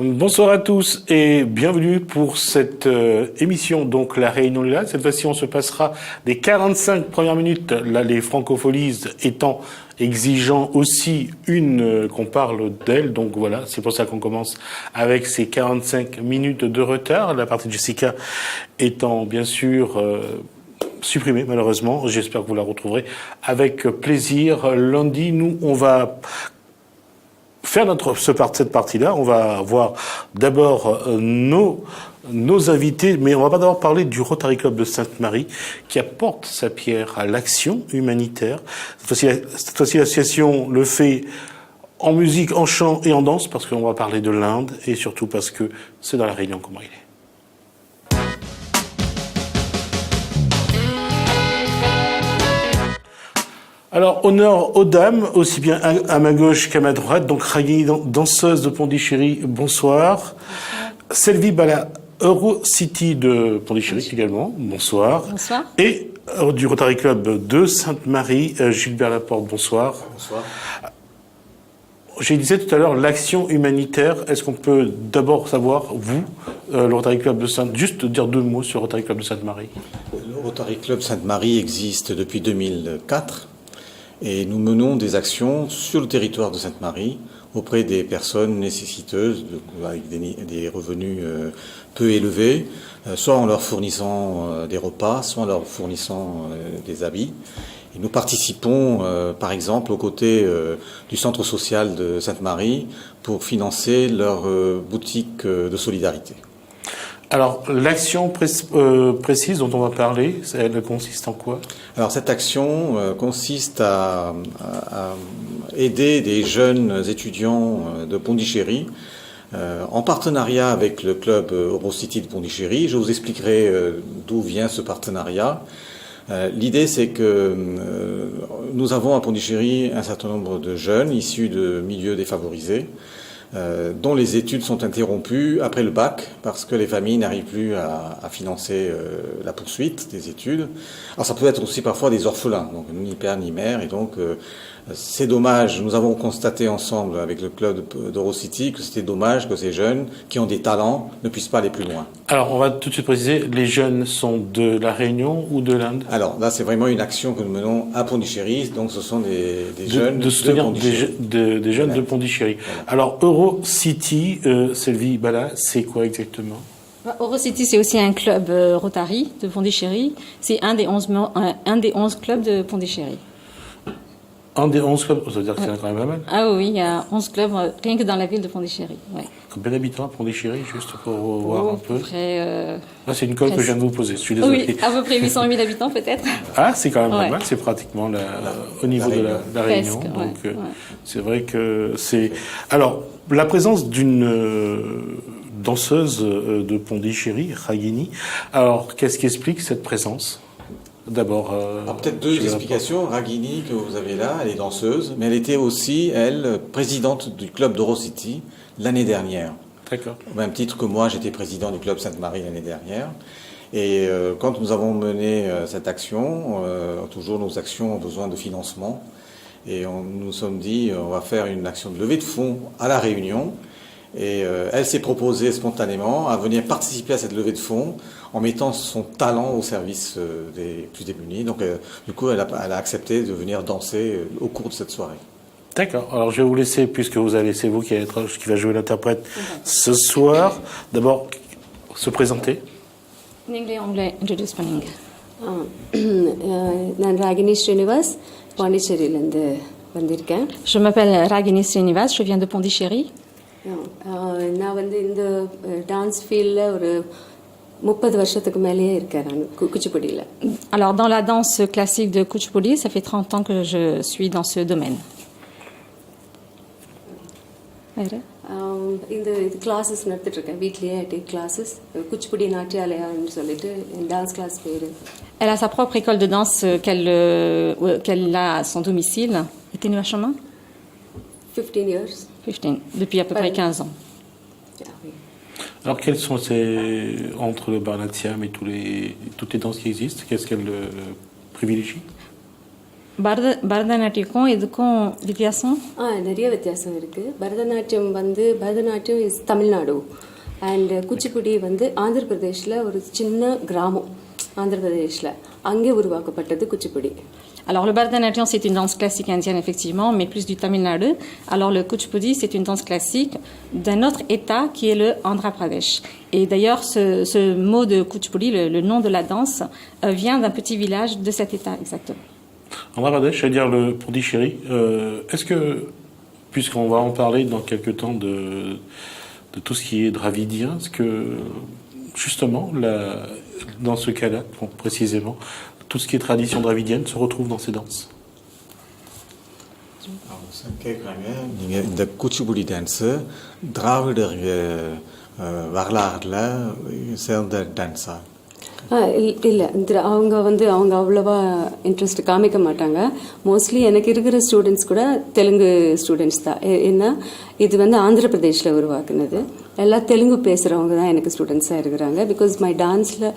Bonsoir à tous et bienvenue pour cette émission, donc la Réunion Lilloise. Cette fois-ci, on se passera des 45 premières minutes, là les francopholies étant exigeant aussi qu'on parle d'elle. Donc voilà, c'est pour ça qu'on commence avec ces 45 minutes de retard. La partie de Jessica étant bien sûr supprimée malheureusement. J'espère que vous la retrouverez avec plaisir. Lundi, nous, on va faire cette partie-là. On va voir d'abord nos invités, mais on va pas d'abord parler du Rotary Club de Sainte-Marie qui apporte sa pierre à l'action humanitaire. Cette fois-ci, l'association le fait en musique, en chant et en danse, parce qu'on va parler de l'Inde et surtout parce que c'est dans la Réunion comment il est. Alors, honneur aux dames, aussi bien à ma gauche qu'à ma droite. Donc, Ragini, danseuse de Pondichéry, bonsoir. Selvi Bala, Eurocity de Pondichéry également, bonsoir. Bonsoir. Et du Rotary Club de Sainte-Marie, Gilbert Laporte, bonsoir. Bonsoir. Je disais tout à l'heure, l'action humanitaire, est-ce qu'on peut d'abord savoir, vous, le Rotary Club de Sainte-Marie, juste dire deux mots sur le Rotary Club de Sainte-Marie? Le Rotary Club Sainte-Marie existe depuis 2004. Et nous menons des actions sur le territoire de Sainte-Marie auprès des personnes nécessiteuses avec des revenus peu élevés, soit en leur fournissant des repas, soit en leur fournissant des habits. Et nous participons, par exemple, aux côtés du centre social de Sainte-Marie pour financer leur boutique de solidarité. Alors, l'action précise dont on va parler, elle consiste en quoi? Alors, cette action consiste à aider des jeunes étudiants de Pondichéry en partenariat avec le club Eurocity de Pondichéry. Je vous expliquerai d'où vient ce partenariat. L'idée, c'est que nous avons à Pondichéry un certain nombre de jeunes issus de milieux défavorisés, dont les études sont interrompues après le bac parce que les familles n'arrivent plus à financer la poursuite des études. Alors ça peut être aussi parfois des orphelins, donc ni père ni mère, et donc c'est dommage. Nous avons constaté ensemble avec le club d'Eurocity que c'était dommage que ces jeunes qui ont des talents ne puissent pas aller plus loin. Alors on va tout de suite préciser, les jeunes sont de la Réunion ou de l'Inde? Alors là c'est vraiment une action que nous menons à Pondichéry, donc ce sont des jeunes de Pondichéry. Des jeunes voilà. De Pondichéry. Voilà. Alors Eurocity, Selvi Bala, c'est quoi exactement? Eurocity, c'est aussi un club Rotary de Pondichéry. C'est un des 11 clubs de Pondichéry. Un des 11 clubs, ça veut dire que c'est quand même pas mal. Ah oui, il y a 11 clubs rien que dans la ville de Pondichéry. Ouais. Combien d'habitants à Pondichéry, juste pour voir un peu? C'est une colle que je viens de vous poser, je suis désolé. Oui, à peu près 800 000 habitants peut-être. Ah, c'est quand même pas mal, c'est pratiquement au niveau de la Réunion. Presque, donc ouais. c'est vrai que c'est... Alors, la présence d'une danseuse de Pondichéry, Ragini, alors qu'est-ce qui explique cette présence? D'abord... peut-être deux explications. Ragini, que vous avez là, elle est danseuse, mais elle était aussi, elle, présidente du club d'Eurocity l'année dernière. D'accord. Au même titre que moi, j'étais président du club Sainte-Marie l'année dernière. Et quand nous avons mené cette action, toujours nos actions ont besoin de financement. Et nous nous sommes dit, on va faire une action de levée de fonds à La Réunion. Et elle s'est proposée spontanément à venir participer à cette levée de fonds en mettant son talent au service des plus démunis. Donc, du coup, elle a accepté de venir danser au cours de cette soirée. D'accord. Alors, je vais vous laisser, puisque c'est vous qui va jouer l'interprète ce soir. D'abord, se présenter. Anglais, introduce பண்ணுங்க. நான் ராகினி ஸ்ரீனிவாஸ் பாண்டிச்சேரியிலேருந்து வந்திருக்கேன். Je m'appelle Ragini Srinivas, je viens de Pondichéry. நான் இந்த டான்ஸ் ஃபீல்டில் ஒரு 30 வருஷத்துக்கு மேலேயே இருக்கேன் நான் குச்சிப்புடியில். Alors dans la danse classique de Kuchipudi, ça fait 30 ans que je suis dans ce domaine. இந்த கிளாஸஸ் நடத்திட்டு இருக்கேன் வீட்லேயே டேக் கிளாஸஸ் குச்சிப்புடி நாட்டியாலயான்னு சொல்லிட்டு டான்ஸ் கிளாஸ் பேர். Elle a sa propre école de danse qu'elle a à son domicile. Et tu es chemin? 15 years. 15, depuis à peu près 15 ans. Alors, quels sont entre le Barnatiam et toutes les danses qui existent, qu'est-ce qu'elle privilégie? பரதநாட்டியக்கும் இதுக்கும் வித்தியாசம்? நிறைய வித்தியாசம் இருக்குது. பரதநாட்டியம் இஸ் தமிழ்நாடு அண்ட் குச்சிப்புடி வந்து ஆந்திர பிரதேஷில் ஒரு சின்ன கிராமம். ஆந்திர பிரதேஷில் அங்கே உருவாக்கப்பட்டது Kuchipudi. Alors le Bharatanatyam c'est une danse classique indienne effectivement, mais plus du Tamil Nadu. Alors le Kuchipudi c'est une danse classique d'un autre état qui est le Andhra Pradesh. Et d'ailleurs ce mot de Kuchipudi, le nom de la danse, vient d'un petit village de cet état exactement. Andhra Pradesh, c'est-à-dire le Pondichéry. Est-ce que, puisqu'on va en parler dans quelques temps de tout ce qui est dravidien, est-ce que justement dans ce cas-là, précisément, tout ce qui est tradition dravidienne se retrouve dans ces danses? கேட்குறாங்க, நீங்கள் இந்த குச்சிப்புடி டான்ஸு திராவிடர் வரலாறுல சேர்ந்த டான்ஸா? இல்லை, அவங்க அவ்வளோவா இன்ட்ரெஸ்ட் காமிக்க மாட்டாங்க. மோஸ்ட்லி எனக்கு இருக்கிற ஸ்டூடெண்ட்ஸ் கூட தெலுங்கு ஸ்டூடெண்ட்ஸ் தான். ஏன்னா இது வந்து ஆந்திர பிரதேஷில் உருவாக்குனது. எல்லாம் தெலுங்கு பேசுகிறவங்க தான் எனக்கு ஸ்டூடெண்ட்ஸாக இருக்கிறாங்க. பிகாஸ் மை டான்ஸில்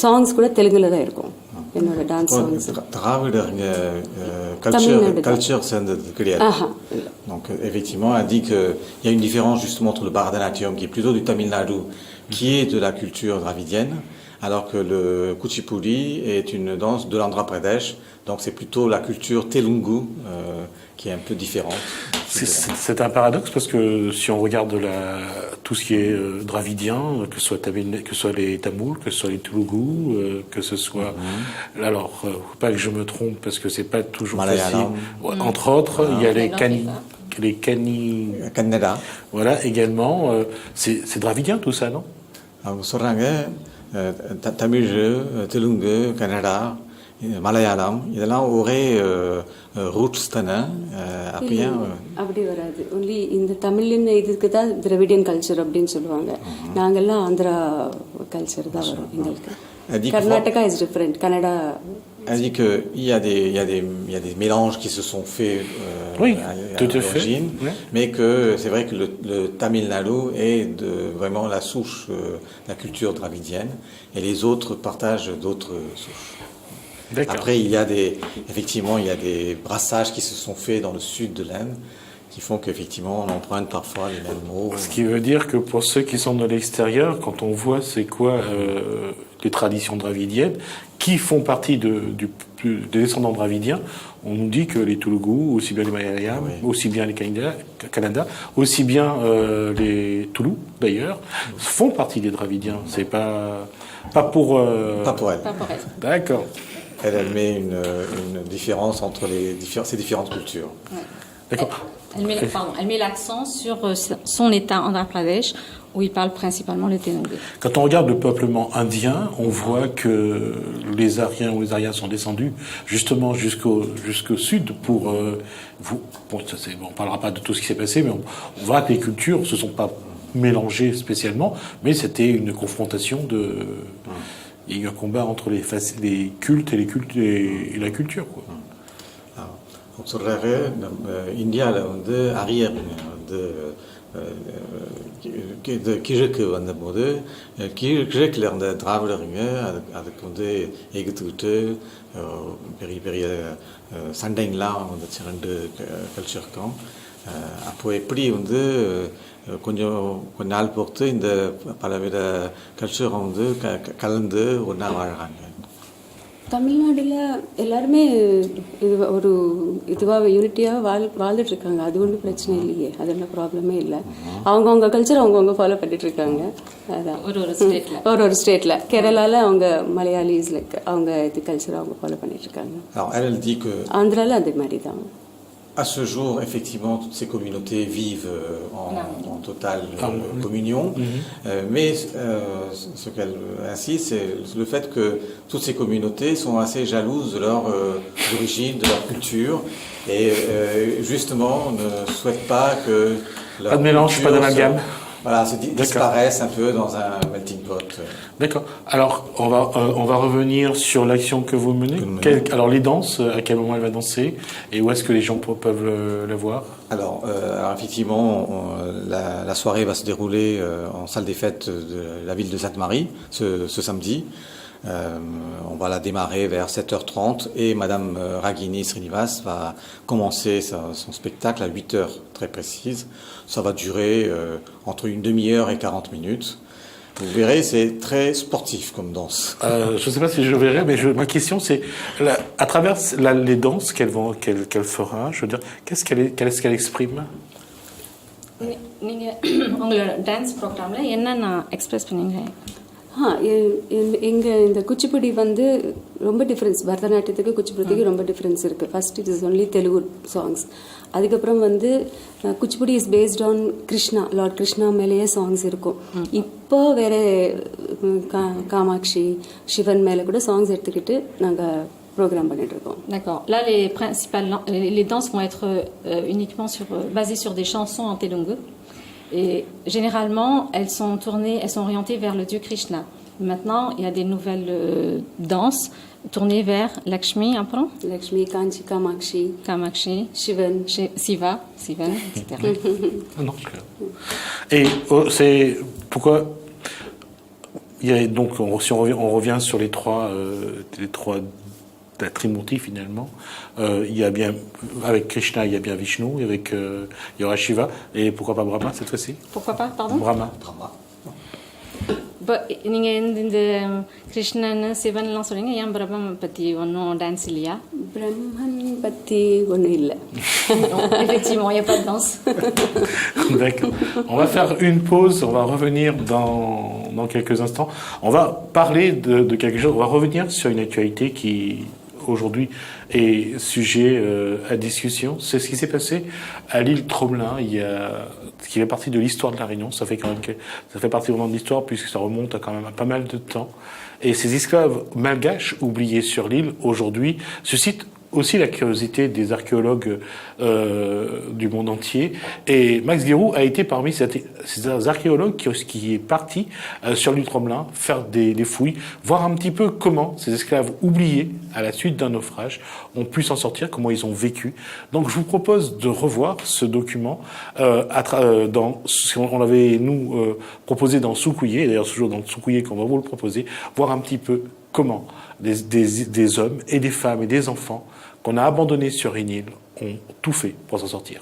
சாங்ஸ் கூட தெலுங்குல தான் இருக்கும். என்னோட டான்ஸ் சாங்ஸ் திராவிடங்க கல்ச்சர் சேர்ந்தது கிடையாது. Donc effectivement, elle dit qu'il y a une différence justement entre le Bharatanatyam qui est plutôt du Tamil Nadu, qui est de la culture dravidienne, alors que le Kuchipudi est une danse de l'Andhra Pradesh, donc c'est plutôt la culture Telungu qui est un peu différente. C'est un paradoxe parce que si on regarde tout ce qui est dravidien, que ce soit les Tamouls, que ce soit les Telugu, que ce soit... Alors, faut pas que je me trompe parce que c'est pas toujours Malayalam. facile. Entre autres, il y a les Kannada. Voilà, également. C'est dravidien tout ça, non? அவங்க சொல்கிறாங்க தமிழ், தெலுங்கு, கன்னடா, மலையாளம் இதெல்லாம் ஒரே ரூட்ஸ் தானே. அப்படியே அப்படி வராது. ஒன்லி இந்த தமிழின் இதுக்கு தான் திராவிடியன் கல்ச்சர் அப்படின்னு சொல்லுவாங்க. நாங்கெல்லாம் ஆந்திரா கல்ச்சர் தான் வரும் எங்களுக்கு. Karnataka is different. Kannada. Elle dit qu'il y a des mélanges qui se sont faits à l'origine, mais que c'est vrai que le Tamil Nadu est vraiment la souche de la culture dravidienne et les autres partagent d'autres souches. Après, effectivement, il y a des brassages qui se sont faits dans le sud de l'Inde qui font qu'effectivement on emprunte parfois les mêmes mots. Ce qui veut dire que pour ceux qui sont de l'extérieur, quand on voit c'est quoi les traditions dravidiennes, qui font partie des descendants dravidiens, on nous dit que les Telugu, aussi bien les Malayalam, aussi bien les Kannada, aussi bien les Tulu d'ailleurs, font partie des dravidiens. C'est pas pour elle. Pas pour elle. D'accord. Elle met une différence entre ces différentes cultures. Ouais. D'accord. Elle met l'accent sur son état Andhra Pradesh où il parle principalement le Telugu. Quand on regarde le peuplement indien, on voit que les Aryens ou les Aryas sont descendus justement jusqu'au sud pour on parlera pas de tout ce qui s'est passé, mais on voit que les cultures se sont pas mélangées spécialement, mais c'était une confrontation il y a eu un combat entre les cultes et la culture, quoi. சொல்கிறாரு, இந்தியாவில் வந்து அரியர் வந்து கிழக்கு வந்தபோது கிழக்கில் இருந்த திராவிடருங்க அதுக்கு வந்து எதிர்த்துக்கிட்டு பெரிய பெரிய சண்டைங்களாம் வந்துச்சு ரெண்டு கல்ச்சருக்கும். அப்போது எப்படி வந்து கொஞ்ச நாள் பொறுத்து இந்த பலவித கல்ச்சரும் வந்து கலந்து ஒன்றா வாழ்கிறாங்க. தமிழ்நாட்டில் எல்லாருமே ஒரு இதுவாக யூனிட்டியாக வாழ்ந்துட்டு இருக்காங்க. அது ஒன்றும் பிரச்சனை இல்லையே, அதெல்லாம் ப்ராப்ளமே இல்லை. அவங்கவுங்க கல்ச்சர் அவங்கவுங்க ஃபாலோ பண்ணிட்டு இருக்காங்க. அதான் ஒரு ஸ்டேட்டில் கேரளாவில் அவங்க மலையாளிஸ் அவங்க இது கல்ச்சர் அவங்க ஃபாலோ பண்ணிட்டு இருக்காங்க. ஆந்திராவில் அதே மாதிரி தான். À ce jour, effectivement, toutes ces communautés vivent en totale communion, mais ce qu'elle insiste, c'est le fait que toutes ces communautés sont assez jalouses de leur origine, de leur culture, et justement ne souhaitent pas que leur pas de mélange, pas d'amalgame. Voilà, disparaissent un peu dans un melting pot. D'accord. Alors, on va revenir sur l'action que vous menez. Alors, les danses, à quel moment elle va danser et où est-ce que les gens peuvent la voir? Alors effectivement, la soirée va se dérouler en salle des fêtes de la ville de Sainte-Marie ce samedi. On va la démarrer vers 7h30 et Madame Ragini Srinivas va commencer son spectacle à 8h très précise. Ça va durer entre une demi-heure et 40 minutes. Vous verrez, c'est très sportif comme danse. Je ne sais pas si je verrai, mais ma question c'est, à travers les danses qu'elle fera, je veux dire, qu'est-ce qu'elle exprime? நீங்க உங்களோட டான்ஸ் ப்ரோக்ராம்ல என்னென்ன எக்ஸ்பிரஸ் பண்ணீங்க? எங்கள் இந்த குச்சிப்புடி வந்து ரொம்ப டிஃப்ரென்ஸ், பரதநாட்டியத்துக்கு குச்சிப்புடிக்கு ரொம்ப டிஃப்ரென்ஸ் இருக்குது. First it is only Telugu songs. அதுக்கப்புறம் வந்து Kuchipudi is based on Krishna, lord Krishna மேலேயே சாங்ஸ் இருக்கும். இப்போ வேற காமாட்சி, சிவன் மேலே கூட சாங்ஸ் எடுத்துக்கிட்டு நாங்கள் programme பண்ணிட்டு இருக்கோம். D'accord. Là, les danses vont être uniquement basées sur des chansons en Telugu. Et généralement, elles sont orientées vers le dieu Krishna. Maintenant, il y a des nouvelles danses tournées vers Lakshmi, après Lakshmi, Kanchi, Kamakshi, Shivan, Sivan, etc. Non. Et c'est pourquoi il y a donc si on revient sur les trois la Trimurti finalement, il y a bien avec Krishna, il y a bien Vishnu, avec il y aura Shiva et pourquoi pas Brahma cette fois-ci? Pourquoi pas, pardon? Brahma. நீங்க இந்த கிருஷ்ணன் சிவன் எல்லாம் சொல்றீங்க, ஏன் பிரம்மன் பத்தி ஒன்றும் டான்ஸ் இல்லையா? பிரம்மன் பத்தி ஒன்றும் இல்லை. Effectivement, il n'y a pas de danse. D'accord. On va faire une pause, on va revenir dans quelques instants. On va parler de quelque chose, on va revenir sur une actualité qui aujourd'hui est sujet à discussion. C'est ce qui s'est passé à l'île Tromelin, qui fait partie de l'histoire de la Réunion. Ça fait partie vraiment de l'histoire puisque ça remonte à quand même à pas mal de temps. Et ces esclaves malgaches oubliés sur l'île aujourd'hui suscitent aussi la curiosité des archéologues du monde entier. Et Max Guérou a été parmi ces archéologues qui est parti sur l'île Tromelin faire des fouilles, voir un petit peu comment ces esclaves oubliés à la suite d'un naufrage ont pu s'en sortir, comment ils ont vécu. Donc je vous propose de revoir ce document dans ce qu'on avait nous proposé dans Soukouye, d'ailleurs toujours dans Soukouye qu'on va vous le proposer, voir un petit peu comment des hommes et des femmes et des enfants qu'on a abandonnés sur une île ont tout fait pour s'en sortir.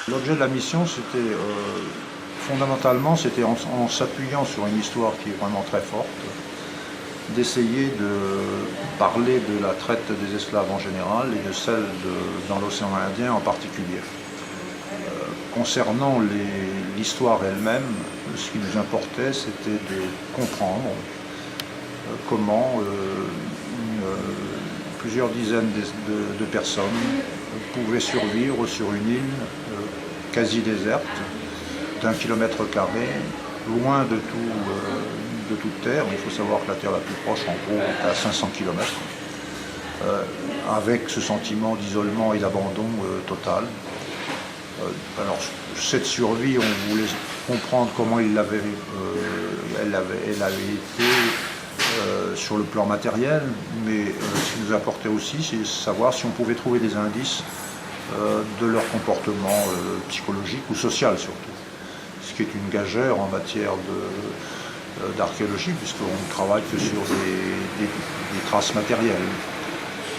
L'objet de la mission, c'était fondamentalement, c'était en s'appuyant sur une histoire qui est vraiment très forte, d'essayer de parler de la traite des esclaves en général et de celle dans l'océan Indien en particulier. Concernant l'histoire elle-même, ce qui nous importait, c'était de comprendre comment plusieurs dizaines de personnes pouvaient survivre sur une île quasi déserte, d'1 kilomètre carré, loin de toute terre. Il faut savoir que la terre la plus proche, en gros, est à 500 kilomètres, avec ce sentiment d'isolement et d'abandon total. Alors, cette survie, on voulait comprendre comment elle avait été sur le plan matériel, mais ce qui nous apportait aussi, c'est savoir si on pouvait trouver des indices de leur comportement psychologique ou social surtout, ce qui est une gageure en matière d'archéologie, puisqu'on ne travaille que sur des traces matérielles.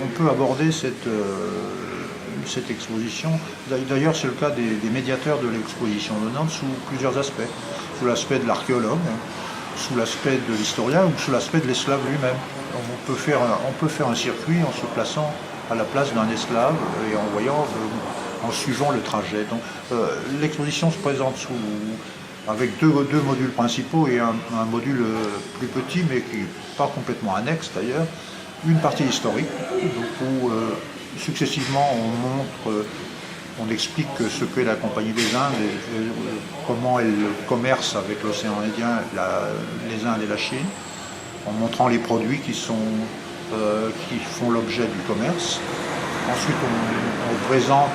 On peut aborder cette exposition, d'ailleurs c'est le cas des médiateurs de l'exposition de Nantes, sous plusieurs aspects, sous l'aspect de l'archéologue, sous l'aspect de l'historien ou sous l'aspect de l'esclave lui-même. On peut faire un circuit en se plaçant à la place d'un esclave et en suivant le trajet. Donc l'exposition se présente avec deux modules principaux et un module plus petit mais qui n'est pas complètement annexe d'ailleurs, une partie historique où successivement on explique ce qu'est la Compagnie des Indes et comment elle commerce avec l'océan Indien, les Indes et la Chine, en montrant les produits qui font l'objet du commerce. Ensuite, on présente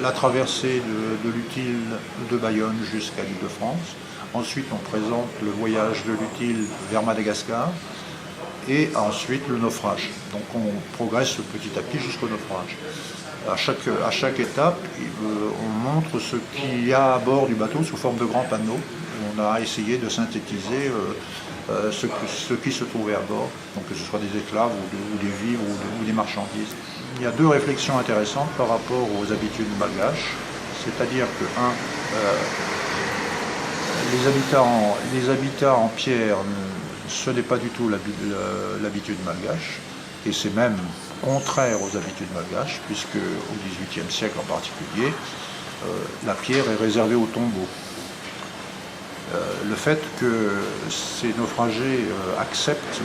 la traversée de l'Utile de Bayonne jusqu'à l'Île-de-France. Ensuite, on présente le voyage de l'Utile vers Madagascar. Et ensuite, le naufrage. Donc, on progresse petit à petit jusqu'au naufrage. À chaque étape, on montre ce qu'il y a à bord du bateau sous forme de grands panneaux. On a essayé de synthétiser ce qui se trouvait à bord, donc que ce soit des esclaves ou des vivres ou des marchandises. Il y a deux réflexions intéressantes par rapport aux habitudes malgaches, c'est-à-dire que, les habitats en pierre, ce n'est pas du tout l'habitude malgache, et c'est même contraire aux habitudes malgaches, puisque au XVIIIe siècle en particulier, la pierre est réservée aux tombeaux. Le fait que ces naufragés acceptent,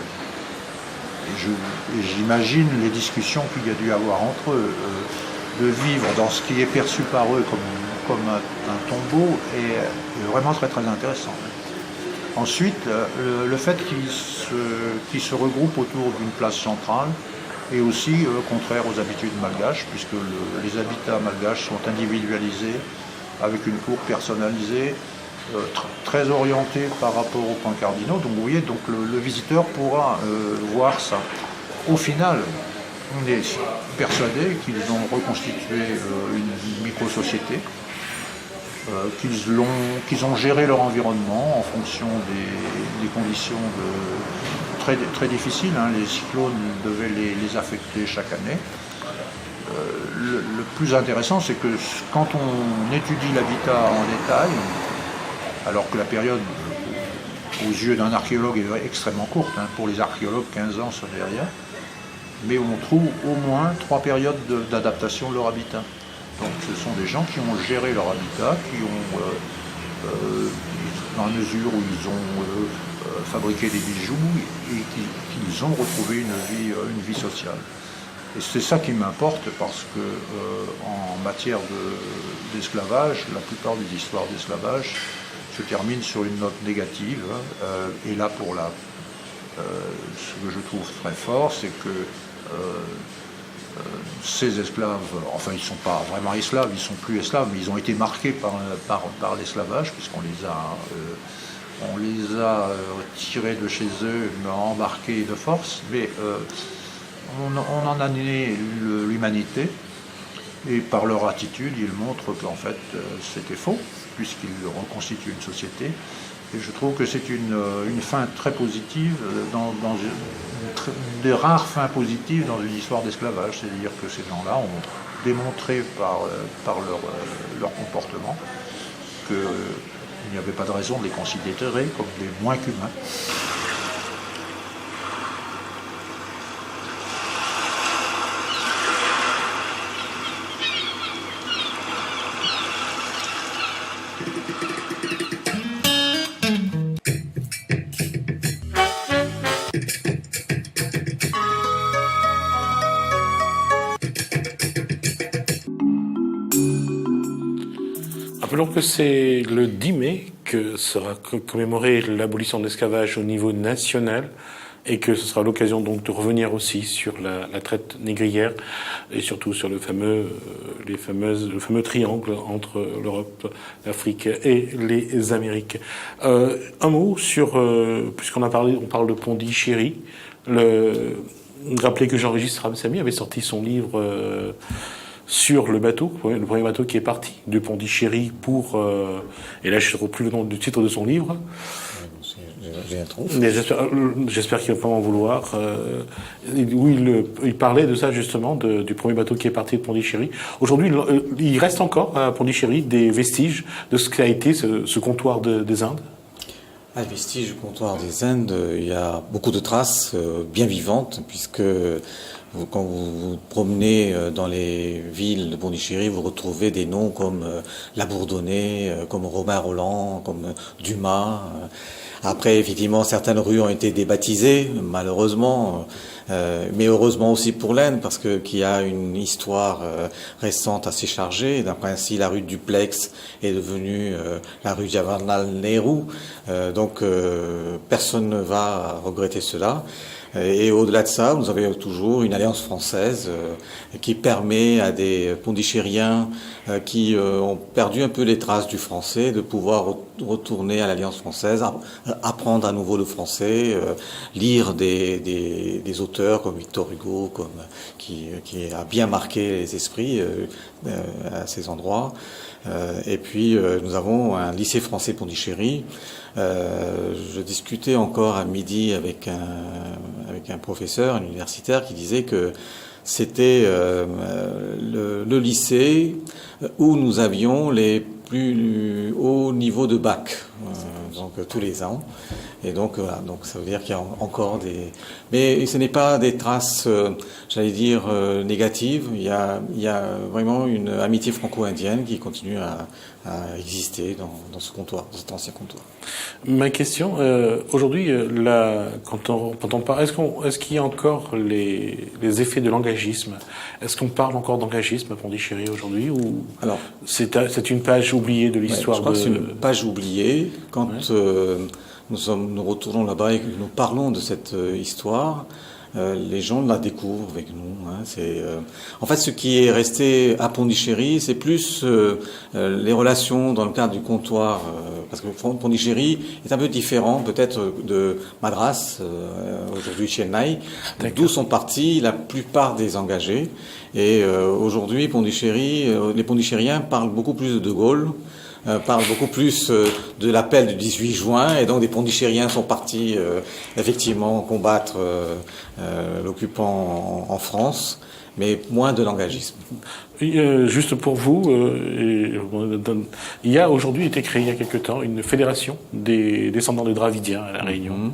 et j'imagine les discussions qu'il y a dû avoir entre eux, de vivre dans ce qui est perçu par eux comme un tombeau est vraiment très très intéressant. Ensuite, le fait qu'ils se regroupent autour d'une place centrale est aussi contraire aux habitudes malgaches, puisque les habitats malgaches sont individualisés, avec une cour personnalisée, très orientée par rapport aux points cardinaux. Donc vous voyez, donc le visiteur pourra voir ça. Au final, on est persuadé qu'ils ont reconstitué une micro-société, qu'ils ont géré leur environnement en fonction des conditions très, très difficiles. Les cyclones devaient les affecter chaque année. Le plus intéressant, c'est que quand on étudie l'habitat en détail, alors que la période, aux yeux d'un archéologue, est extrêmement courte, pour les archéologues, 15 ans, ce n'est rien, mais on trouve au moins 3 périodes d'adaptation de leur habitat. Donc ce sont des gens qui ont géré leur habitat, qui ont, dans la mesure où ils ont fabriqué des bijoux, et qu'ils ont retrouvé une vie sociale. Et c'est ça qui m'importe, parce que en matière d'esclavage, la plupart des histoires d'esclavage se terminent sur une note négative. Et là, ce que je trouve très fort, c'est que ces esclaves, enfin ils ne sont pas vraiment esclaves, ils ne sont plus esclaves, mais ils ont été marqués par l'esclavage, puisqu'on les a tirés de chez eux, embarqués de force, mais on en a né l'humanité, et par leur attitude, ils montrent qu'en fait c'était faux, puisqu'ils reconstituent une société. Et je trouve que c'est une fin très positive, des rares fins positives dans une histoire d'esclavage. C'est-à-dire que ces gens-là ont démontré par leur comportement qu'il n'y avait pas de raison de les considérer comme des moins qu'humains. Rappelons que c'est le 10 mai que sera commémorée l'abolition de l'esclavage au niveau national, et que ce sera l'occasion donc de revenir aussi sur la traite négrière, et surtout sur le fameux triangle entre l'Europe, l'Afrique et les Amériques. Un mot sur, puisqu'on parle de Pondichéry, rappelez que Jean-Régis Ramsamy avait sorti son livre sur le premier bateau qui est parti de Pondichéry et là je ne trouve plus le nom du titre de son livre. J'espère qu'il ne va pas m'en vouloir. Où il parlait de ça justement, du premier bateau qui est parti de Pondichéry. Aujourd'hui, il reste encore à Pondichéry des vestiges de ce qu'a été ce comptoir des Indes. À vestiges du comptoir des Indes, il y a beaucoup de traces bien vivantes, puisque quand vous vous promenez dans les villes de Pondichéry, vous retrouvez des noms comme La Bourdonnais, comme Romain Roland, comme Dumas. Après, effectivement, certaines rues ont été débaptisées, malheureusement, mais heureusement aussi pour l'Inde, parce qu'il y a une histoire récente assez chargée. Ainsi, la rue Duplex est devenue la rue Jawaharlal Nehru, donc personne ne va regretter cela. Et au-delà de ça, nous avons toujours une alliance française qui permet à des pondichériens qui ont perdu un peu les traces du français de pouvoir retourner à l'alliance française, apprendre à nouveau le français, lire des auteurs comme Victor Hugo, qui a bien marqué les esprits à ces endroits. Et puis nous avons un lycée français Pondichéry. Je discutais encore à midi avec un professeur, un universitaire, qui disait que c'était le lycée où nous avions les plus hauts niveaux de bac, donc tous les ans. Et donc voilà, donc ça veut dire qu'il y a encore des... Mais ce n'est pas des traces, j'allais dire, négatives. Il y a vraiment une amitié franco-indienne qui continue à exister dans ce comptoir, dans cet ancien comptoir. Ma question, aujourd'hui, quand on parle, est-ce qu'il y a encore les effets de l'engagisme? Est-ce qu'on parle encore d'engagisme à Pondichéry aujourd'hui, ou alors c'est une page oubliée de l'histoire? Je crois que c'est une page oubliée. Quand nous retournons là-bas et que nous parlons de cette histoire, les gens la découvrent avec nous. En fait, ce qui est resté à Pondichéry, c'est plus les relations dans le cadre du comptoir, parce que Pondichéry est un peu différent peut-être de Madras, aujourd'hui Chennai, d'où sont partis la plupart des engagés. Et aujourd'hui, Pondichéry, les Pondichéryens parlent beaucoup plus de De Gaulle, parle beaucoup plus de l'appel du 18 juin, et donc des Pondichéryens sont partis effectivement combattre l'occupant en France, mais moins de l'engagisme. Juste pour vous, il y a aujourd'hui été créé il y a quelque temps une fédération des descendants de Dravidiens à La Réunion.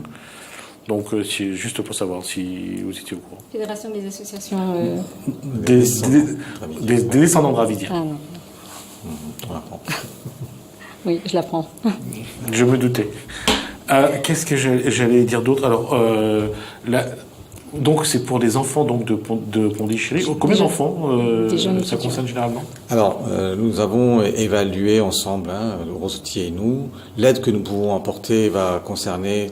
Donc, c'est juste pour savoir si vous étiez au courant. Fédération des associations... Des descendants dravidiens. Ah non. Oui, je l'apprends. Je me doutais. Qu'est-ce que j'allais dire d'autre? Alors, donc c'est pour des enfants donc de Pondichéry. Combien d'enfants ça concerne généralement? Alors, nous avons évalué ensemble, Rosotti et nous, l'aide que nous pouvons apporter va concerner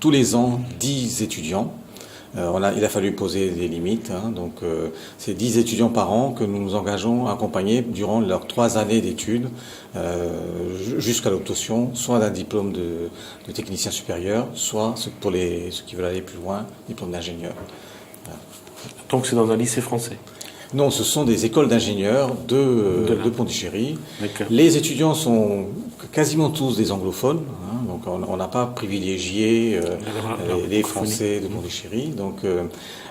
tous les ans 10 étudiants. Il a fallu poser des limites, donc c'est 10 étudiants par an que nous nous engageons à accompagner durant leurs 3 années d'études jusqu'à l'obtention soit d'un diplôme de technicien supérieur, soit pour ceux qui veulent aller plus loin, diplôme d'ingénieur. Voilà. Donc c'est dans un lycée français? Non, ce sont des écoles d'ingénieurs de Pondichéry. Les étudiants sont quasiment tous des anglophones, donc on n'a pas privilégié les Français de Pondichéry. Donc,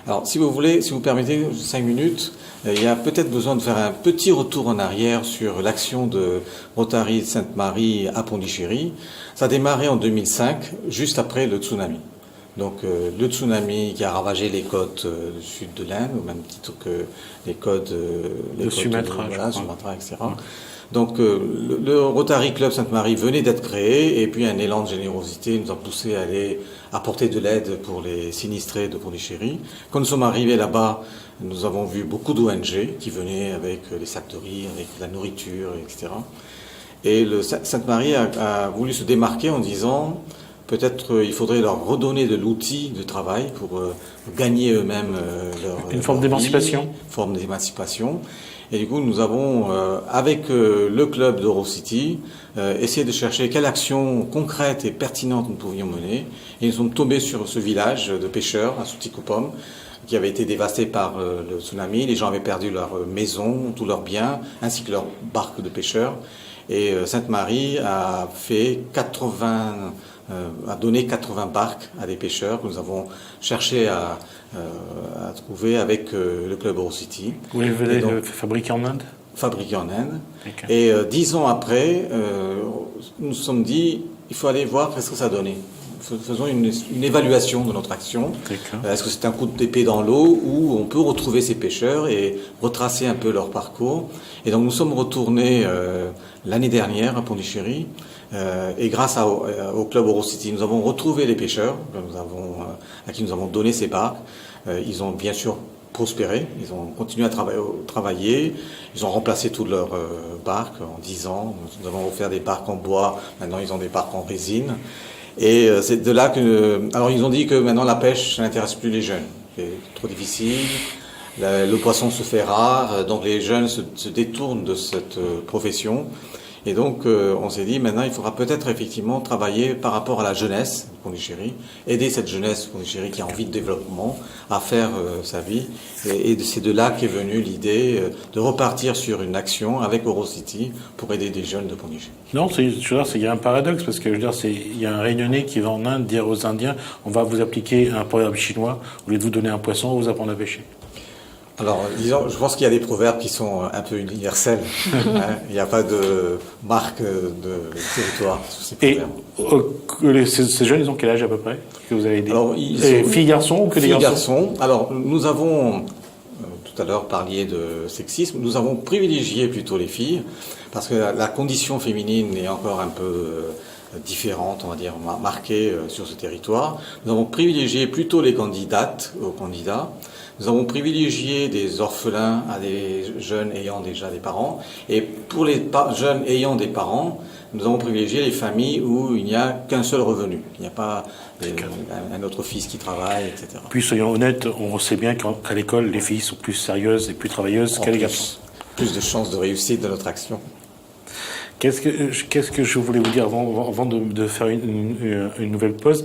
alors, si vous permettez 5 minutes, il y a peut-être besoin de faire un petit retour en arrière sur l'action de Rotary Sainte-Marie à Pondichéry. Ça a démarré en 2005, juste après le tsunami. Donc le tsunami qui a ravagé les côtes du sud de l'Inde, au même titre que les côtes de Sumatra, Sumatra, etc. Donc le Rotary Club Sainte-Marie venait d'être créé, et puis un élan de générosité nous a poussé à aller apporter de l'aide pour les sinistrés de Pondichéry. Quand nous sommes arrivés là-bas, nous avons vu beaucoup d'ONG qui venaient avec les sacs de riz, avec la nourriture, etc. Et le Sainte-Marie a voulu se démarquer en disant... Peut-être il faudrait leur redonner de l'outil de travail pour gagner eux-mêmes une forme d'émancipation. Forme d'émancipation. Et du coup, nous avons, avec le club d'Eurocity, essayé de chercher quelle action concrète et pertinente nous pouvions mener. Et nous sommes tombés sur ce village de pêcheurs à Soutikupom, qui avait été dévasté par le tsunami. Les gens avaient perdu leur maison, tous leurs biens, ainsi que leurs barques de pêcheurs. Et Sainte-Marie a donné 80 barques à des pêcheurs que nous avons cherché à trouver avec le club Eurocity. Vous les avez fabriqués en Inde? Fabriqués en Inde. Okay. Et 10 ans après, nous nous sommes dit, il faut aller voir ce que ça donnait. Faisons une évaluation de notre action. Est-ce que c'est un coup d'épée dans l'eau, où on peut retrouver ces pêcheurs et retracer un peu leur parcours? Et donc nous sommes retournés l'année dernière à Pondichéry, et grâce au club Eurocity, nous avons retrouvé les pêcheurs à qui nous avons donné ces barques. Ils ont bien sûr prospéré, ils ont continué à travailler, ils ont remplacé toutes leurs barques en 10 ans. Nous avons offert des barques en bois, maintenant ils ont des barques en résine. Et c'est de là que... Alors ils ont dit que maintenant la pêche, ça n'intéresse plus les jeunes. C'est trop difficile, le poisson se fait rare, donc les jeunes se détournent de cette profession. Et donc on s'est dit maintenant il faudra peut-être effectivement travailler par rapport à la jeunesse de Pondichéry, aider cette jeunesse de Pondichéry qui a envie de développement à faire sa vie. Et c'est de là qu'est venue l'idée de repartir sur une action avec Eurocity pour aider des jeunes de Pondichéry. Non, il y a un paradoxe parce que il y a un Réunionnais qui va en Inde dire aux Indiens on va vous appliquer un proverbe chinois, au lieu de vous donner un poisson, on va vous apprendre à pêcher. Alors, disons, je pense qu'il y a des proverbes qui sont un peu universels. Hein. Il n'y a pas de marque de territoire sur ces proverbes. Et ces jeunes, ils ont quel âge à peu près que vous avez aidé? Alors, filles, garçons ou que des garçons? Alors, nous avons, tout à l'heure parliez de sexisme, nous avons privilégié plutôt les filles, parce que la condition féminine est encore un peu différente, on va dire, marquée sur ce territoire. Nous avons privilégié plutôt les candidates aux candidats. Nous avons privilégié des orphelins à des jeunes ayant déjà des parents. Et pour les jeunes ayant des parents, nous avons privilégié les familles où il n'y a qu'un seul revenu. Il n'y a pas un autre fils qui travaille, etc. Puis soyons honnêtes, on sait bien qu'à l'école, les filles sont plus sérieuses et plus travailleuses que les garçons. Plus de chances de réussite de notre action. Qu'est-ce que je voulais vous dire avant de faire une nouvelle pause?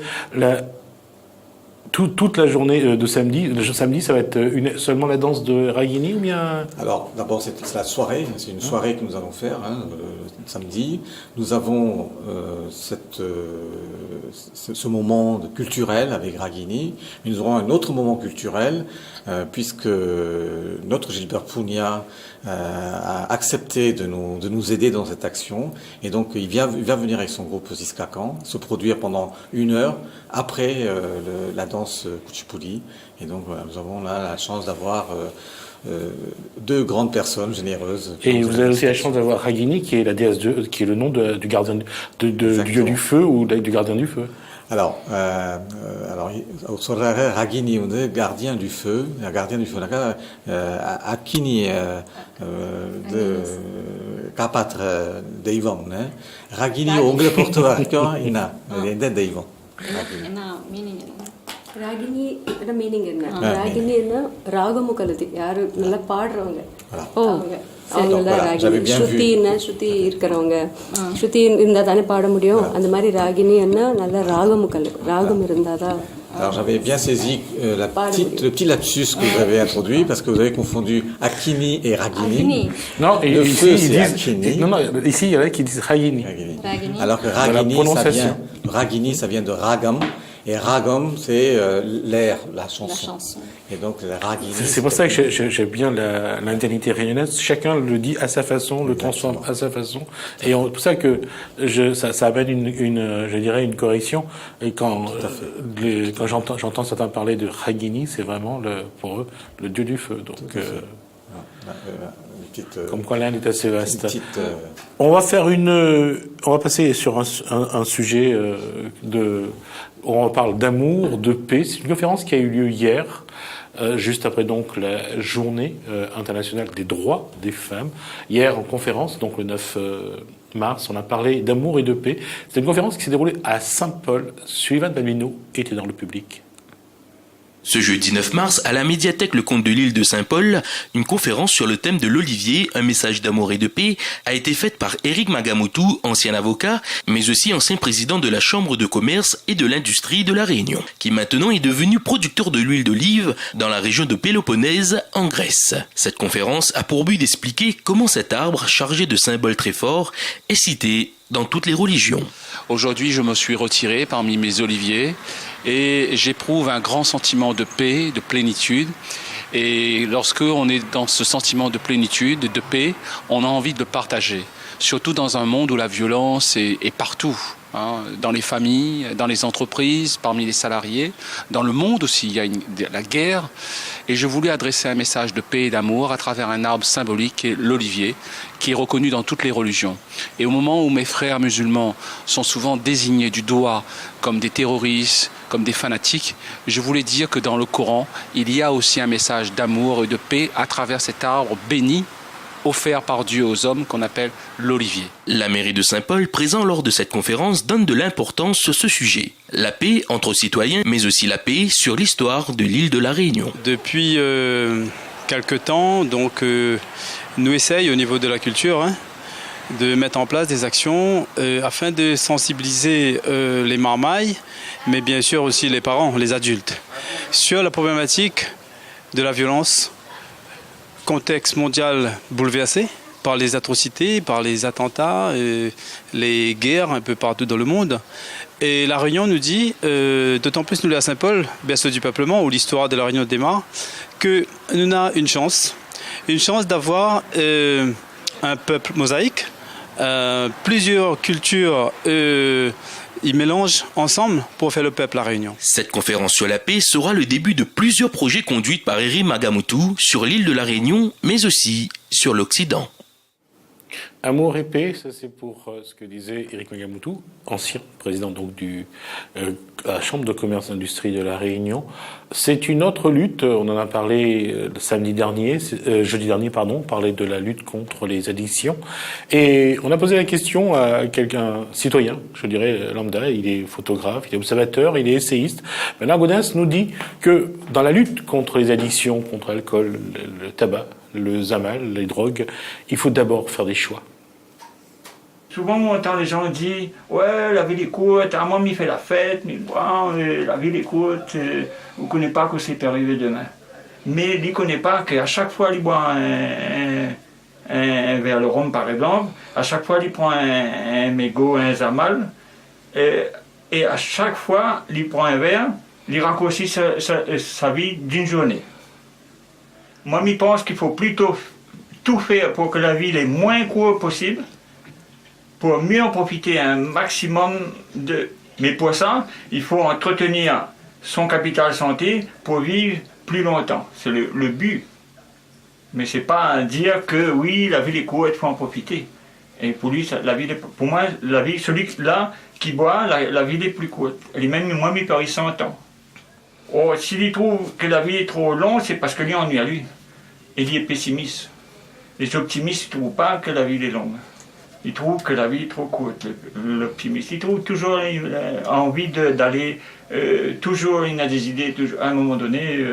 Toute la journée de samedi, ça va être seulement la danse de Ragini ou bien? Alors, d'abord, c'est la soirée. C'est une soirée que nous allons faire samedi. Nous avons ce moment culturel avec Ragini. Mais nous aurons un autre moment culturel puisque notre Gilbert Pugna a accepté de nous aider dans cette action. Et donc, il va venir avec son groupe Ziskakan, se produire pendant 1 heure après la danse Kuchipudi. Et donc, voilà, nous avons là la chance d'avoir 2 grandes personnes généreuses. Et vous avez aussi la chance d'avoir Ragini, qui est la déesse qui est le nom du gardien du dieu du feu ou du gardien du feu. Alors, Ragini, on est gardien du feu, Akini de Kapatra Deivan, Ragini ongle portovarka ina Deivan. Ragini meaning என்ன? ராகினின்னா ராகமு கலதி, யாரு நல்லா பாடுறவங்க அவங்கதான் ராகினி. ஸ்ருதி இருக்கிறவங்க, ஸ்ருதி இருந்தா தானே பாட முடியும். அந்த மாதிரி ராகினின்னா நல்ல ராகமு ராகம் இருந்தாதான். Alors j'avais bien saisi le petit lapsus que vous avez introduit parce que vous avez confondu Akini et Ragini. Non, le ici, feu c'est Akini. Non, ici il y en a qui disent Ragini. Alors que Ragini ça vient de Ragam. Et Ragam, c'est l'air, la chanson. Et donc, la Ragini. C'est pour ça que j'aime bien l'indemnité réunionnaise. Chacun le dit à sa façon, le transforme à sa façon. Et c'est pour ça que ça amène une correction. Et quand j'entends certains parler de Ragini, c'est vraiment pour eux le dieu du feu. Donc, comme quoi l'Inde est assez vaste. On va passer sur un sujet on parle d'amour, de paix. C'est une conférence qui a eu lieu hier, juste après donc la journée internationale des droits des femmes. Hier en conférence, donc le 9 mars, on a parlé d'amour et de paix. C'est une conférence qui s'est déroulée à Saint-Paul. Sullivan Balbino était dans le public. Ce jeudi 9 mars, à la médiathèque Le Comte de l'Île de Saint-Paul, une conférence sur le thème de l'olivier, un message d'amour et de paix, a été faite par Éric Magamotu, ancien avocat, mais aussi ancien président de la Chambre de commerce et de l'industrie de la Réunion, qui maintenant est devenu producteur de l'huile d'olive dans la région de Péloponnèse, en Grèce. Cette conférence a pour but d'expliquer comment cet arbre, chargé de symboles très forts, est cité dans toutes les religions. Aujourd'hui, je me suis retiré parmi mes oliviers et j'éprouve un grand sentiment de paix, de plénitude. Et lorsque on est dans ce sentiment de plénitude, de paix, on a envie de le partager. Surtout dans un monde où la violence est partout. Dans les familles, dans les entreprises, parmi les salariés, dans le monde aussi, il y a la guerre. Et je voulais adresser un message de paix et d'amour à travers un arbre symbolique qui est l'olivier, qui est reconnu dans toutes les religions. Et au moment où mes frères musulmans sont souvent désignés du doigt comme des terroristes, comme des fanatiques, je voulais dire que dans le Coran, il y a aussi un message d'amour et de paix à travers cet arbre béni, offert par Dieu aux hommes qu'on appelle l'olivier. La mairie de Saint-Paul, présent lors de cette conférence, donne de l'importance sur ce sujet. La paix entre citoyens, mais aussi la paix sur l'histoire de l'île de la Réunion. Depuis quelque temps, donc, nous essayons au niveau de la culture de mettre en place des actions afin de sensibiliser les marmailles, mais bien sûr aussi les parents, les adultes, sur la problématique de la violence, contexte mondial bouleversé par les atrocités, par les attentats, les guerres un peu partout dans le monde. Et la Réunion nous dit, d'autant plus nous à Saint-Paul, berceau du peuplement, où l'histoire de la Réunion démarre, que nous avons une chance d'avoir un peuple mosaïque, plusieurs cultures ils mélangent ensemble pour faire le peuple La Réunion. Cette conférence sur la paix sera le début de plusieurs projets conduits par Éric Magamutu sur l'île de la Réunion, mais aussi sur l'Occident. Amour et paix, ça c'est pour ce que disait Éric Magamutu, ancien président donc de la Chambre de commerce et d'industrie de la Réunion. C'est une autre lutte, on en a parlé jeudi dernier, on parlait de la lutte contre les addictions. Et on a posé la question à quelqu'un, citoyen, je dirais lambda, il est photographe, il est observateur, il est essayiste. Bernard Gaudens nous dit que dans la lutte contre les addictions, contre l'alcool, le tabac, le zamal, les drogues, il faut d'abord faire des choix. Souvent, on entend les gens dire « Ouais, la ville est courte, à moi, m'y fait la fête, mais bon, la ville est courte, vous ne connaissez pas que c'est peut arriver demain. » Mais il ne connaît pas qu'à chaque fois, il boit un verre de rhum, par exemple, à chaque fois, il prend un mégot, un zamal, et à chaque fois, il prend un verre, il raccourcit sa vie d'une journée. Moi, je pense qu'il faut plutôt tout faire pour que la vie est moins courte possible, pour mieux en profiter un maximum de... Mais pour ça, il faut entretenir son capital santé pour vivre plus longtemps. C'est le but. Mais c'est pas dire que oui, la vie est courte, il faut en profiter. Et pour lui, pour moi, la vie, celui-là qui boit, la vie est plus courte. Elle est même moins mis par 100 ans. Oh, s'il trouve que la vie est trop longue, c'est parce que lui ennuie à lui. Et il est pessimiste. Les optimistes ne trouvent pas que la vie est longue. Ils trouvent que la vie est trop courte, l'optimiste. Ils trouvent toujours envie d'aller, toujours il a des idées, toujours, à un moment donné,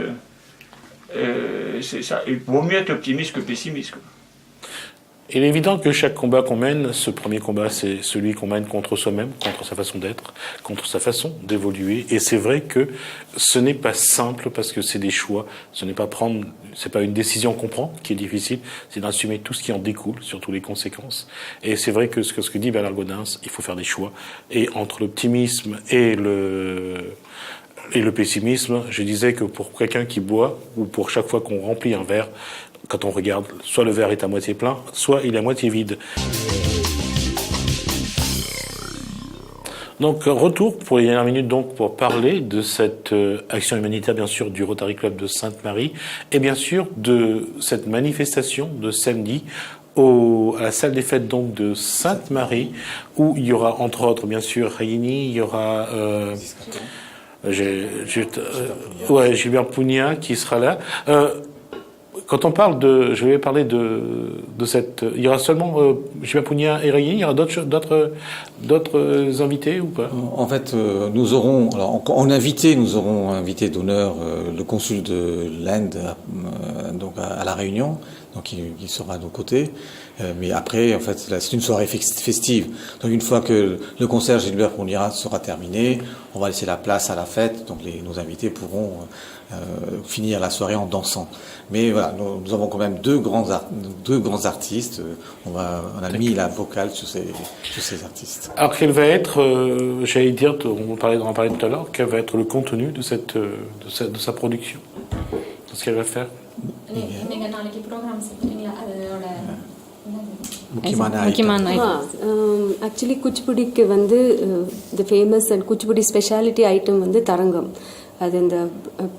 c'est ça. Il vaut mieux être optimiste que pessimiste, quoi. Il est évident que chaque combat qu'on mène, ce premier combat, c'est celui qu'on mène contre soi-même, contre sa façon d'être, contre sa façon d'évoluer. Et c'est vrai que ce n'est pas simple parce que c'est des choix. C'est pas une décision qu'on prend qui est difficile, c'est d'assumer tout ce qui en découle, surtout les conséquences. Et c'est vrai que ce que dit Bernard Gaudens, il faut faire des choix. Et entre l'optimisme et le pessimisme, je disais que pour quelqu'un qui boit, ou pour chaque fois qu'on remplit un verre, quand on regarde, soit le verre est à moitié plein, soit il est à moitié vide. Donc, retour pour les dernières minutes donc pour parler de cette action humanitaire, bien sûr, du Rotary Club de Sainte-Marie, et bien sûr de cette manifestation de samedi à la salle des fêtes donc de Sainte-Marie, où il y aura entre autres, bien sûr, Rayini, il y aura Gilbert Pugna qui sera là. Quand on parle je vais parler de cette, il y aura seulement Gilbert Pugna et Rayini, il y aura d'autres invités ou pas? En fait, nous aurons invité d'honneur le consul de l'Inde donc à La Réunion, donc qui sera à nos côtés. Mais après, en fait, c'est une soirée festive. Donc une fois que le concert Gilbert Pugna sera terminé, on va laisser la place à la fête. Donc nos invités pourront finir la soirée en dansant. Mais voilà, nous avons quand même deux grands artistes. On a mis la vocale sur ces artistes. Alors quel va être, j'allais dire, on en parlait tout à l'heure, quel va être le contenu de sa production, de ce qu'elle va faire? Actually குச்சிப்புடிக்கு வந்து the famous and Kuchipudi speciality item வந்து தரங்கம். அது இந்த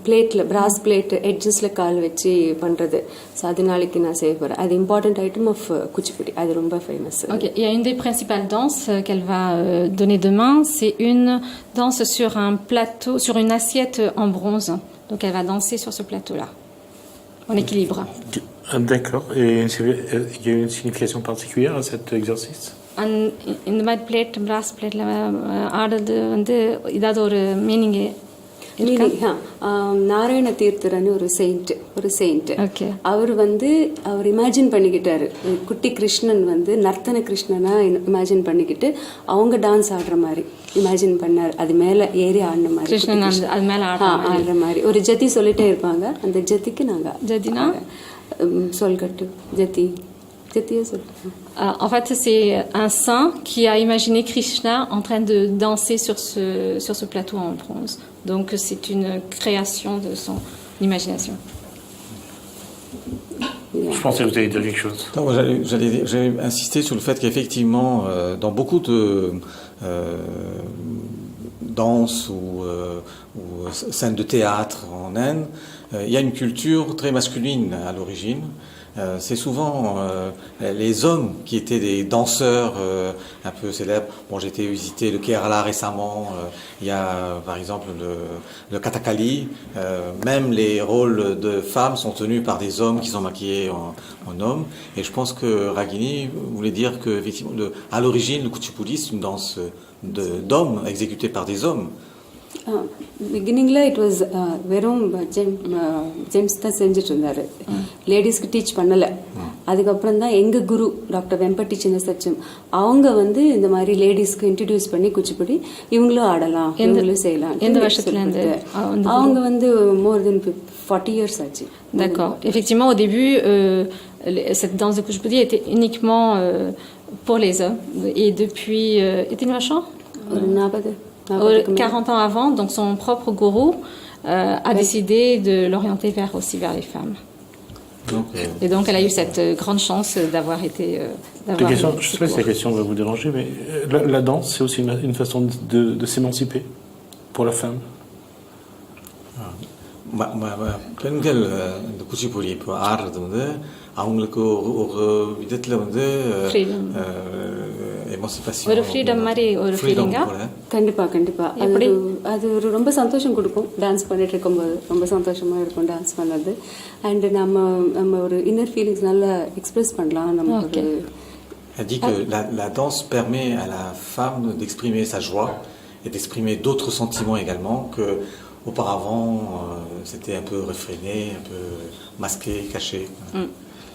பிளேட்ல பிராஸ் பிளேட் எட்ஜஸ்ல கால் வச்சு பண்றது. ஸோ அது நாளைக்கு நான் செய்ய போறேன். அது இம்பார்ட்டன்ட் ஐட்டம் ஆஃப் குச்சிப்புடி. அது ரொம்ப famous. Ok, il y a une des principales danses qu'elle va donner demain, c'est une danse sur un plateau, sur une assiette en bronze. Donc elle va danser sur ce plateau-là. en équilibre. D'accord. Et il y a une signification particulière à cet exercice? இந்த மாதிரி பிளேட் பிராஸ் பிளேட்டில் ஆடுறது வந்து ஏதாவது ஒரு மீனிங் நாராயண தீர்த்தரன்னு ஒரு saint Okay. அவர் இமேஜின் பண்ணிக்கிட்டாரு, குட்டி கிருஷ்ணன் நர்த்தன கிருஷ்ணனா இமேஜின் பண்ணிக்கிட்டு அவங்க டான்ஸ் ஆடுற மாதிரி இமேஜின் பண்ணார். அது மேல ஏறி ஆடின மாதிரி கிருஷ்ணன் அது மேல ஆடுற மாதிரி ஒரு ஜதி சொல்லிட்டே இருப்பாங்க. அந்த ஜதிக்கு நாங்க ஜதினா சொல்கட்டு ஜதி ஜதியே சொல்லுங்க. En fait, c'est un saint qui a imaginé Krishna en train de danser sur ce plateau en bronze. Donc, c'est une création de son imagination. Je pensais que vous alliez dire quelque chose. Non, j'allais insister sur le fait qu'effectivement, dans beaucoup de danses ou scènes de théâtre en Inde, il y a une culture très masculine à l'origine. C'est souvent les hommes qui étaient des danseurs un peu célèbres. Bon, j'ai été visiter le Kerala récemment. Il y a par exemple le Kathakali. Même les rôles de femmes sont tenus par des hommes qui sont maquillés en hommes. Et je pense que Ragini voulait dire que effectivement, à l'origine, le Kuchipudi, c'est une danse d'hommes exécutée par des hommes. பிகினிங்ல it was வெறும் ஜென்ஸ் தான் செஞ்சுட்டு இருந்தாரு, லேடிஸ்க்கு டீச் பண்ணல. அதுக்கப்புறம் தான் எங்க குரு டாக்டர் வெம்பட்டி சின்ன சச்சம் அவங்க இந்த மாதிரி லேடிஸ்க்கு இன்ட்ரடியூஸ் பண்ணி குச்சிப்புடி இவங்களும் ஆடலாம், இவங்களும் செய்யலாம். எந்த வருஷத்துல இருந்து அவங்க மோர் தென் 40 years ஆச்சு. D'accord. Effectivement, au début, cette danse de Kuchipudi était uniquement pour les hommes. Et depuis, était Machan 40 ans avant, donc son propre gourou a décidé de l'orienter vers les femmes. Et donc elle a eu cette grande chance d'avoir été... Je ne sais pas si la question va vous déranger, mais la danse, c'est aussi une façon de s'émanciper pour la femme. பெண்கள் இந்த குச்சிப்புடி இப்போ ஆடுறது அவங்களுக்கு ஒரு விதத்தில் எமான்சிபேஷன் ஒரு ஃப்ரீடம் மாதிரி ஒரு ஃபீலிங்கா? கண்டிப்பா அது ஒரு ரொம்ப சந்தோஷம் கொடுக்கும். டான்ஸ் பண்ணிட்டு இருக்கும்போது ரொம்ப சந்தோஷமா இருக்கும் டான்ஸ் பண்ணது. அண்ட் நம்ம ஒரு இன்னர் ஃபீலிங்ஸ் நல்லா எக்ஸ்பிரஸ் பண்ணலாம். நமக்கு Elle dit que la danse permet à la femme d'exprimer sa joie et d'exprimer d'autres sentiments également que auparavant c'était un peu réfréné, un peu masqué, caché.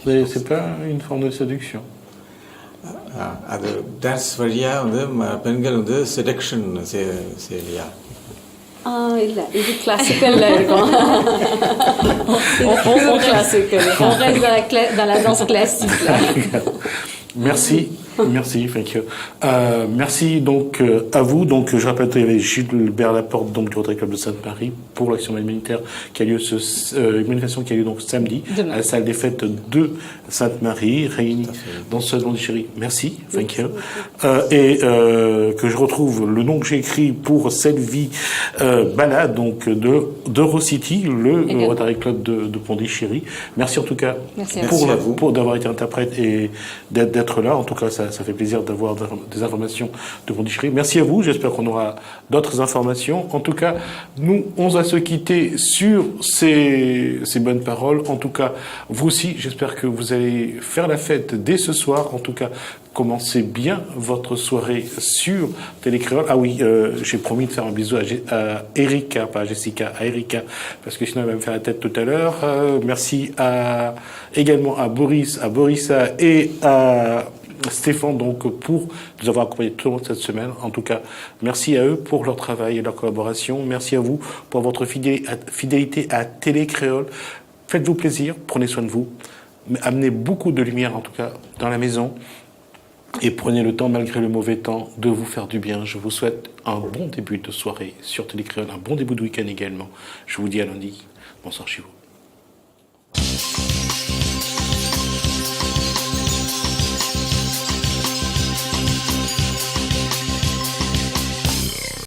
Mais c'est pas une forme de séduction. அது டான்ஸ் வழியாக பெண்கள் செடக்ஷன் செய்யலையா? இல்ல, இது கிளாசிக்கல்ல இருக்கும். On reste dans la danse classique là. Merci, thank you. Merci donc à vous. Donc je rappelle qu'il y avait Gilbert Laporte donc du Rotary Club de Sainte-Marie pour l'action humanitaire qui a lieu une manifestation qui a lieu donc samedi à la salle des fêtes de Sainte-Marie, réunie dans ce Pondichéry. Merci, thank you. Et que je retrouve le nom que j'ai écrit pour cette vie balade donc de Rocity, le Rotary Club de Pondichéry. Merci en tout cas pour d'avoir été interprète et d'être là. En tout cas, ça fait plaisir d'avoir des informations de Pondichéry. Merci à vous. J'espère qu'on aura d'autres informations. En tout cas, nous, on va se quitter sur ces bonnes paroles. En tout cas, vous aussi, j'espère que vous allez faire la fête dès ce soir. En tout cas, commencez bien votre soirée sur Télécréole. Ah oui, j'ai promis de faire un bisou à Erika, pas à Jessica, à Erika, parce que sinon elle va me faire la tête tout à l'heure. Merci également à Boris, à Borissa et à Stéphane donc pour nous avoir accompagnés tout au long de cette semaine. En tout cas, merci à eux pour leur travail et leur collaboration. Merci à vous pour votre fidélité à Télécréole. Faites-vous plaisir, prenez soin de vous, amenez beaucoup de lumière en tout cas dans la maison et prenez le temps malgré le mauvais temps de vous faire du bien. Je vous souhaite un bon début de soirée sur Télécréole, un bon début de week-end également. Je vous dis à lundi. Bonsoir chez vous.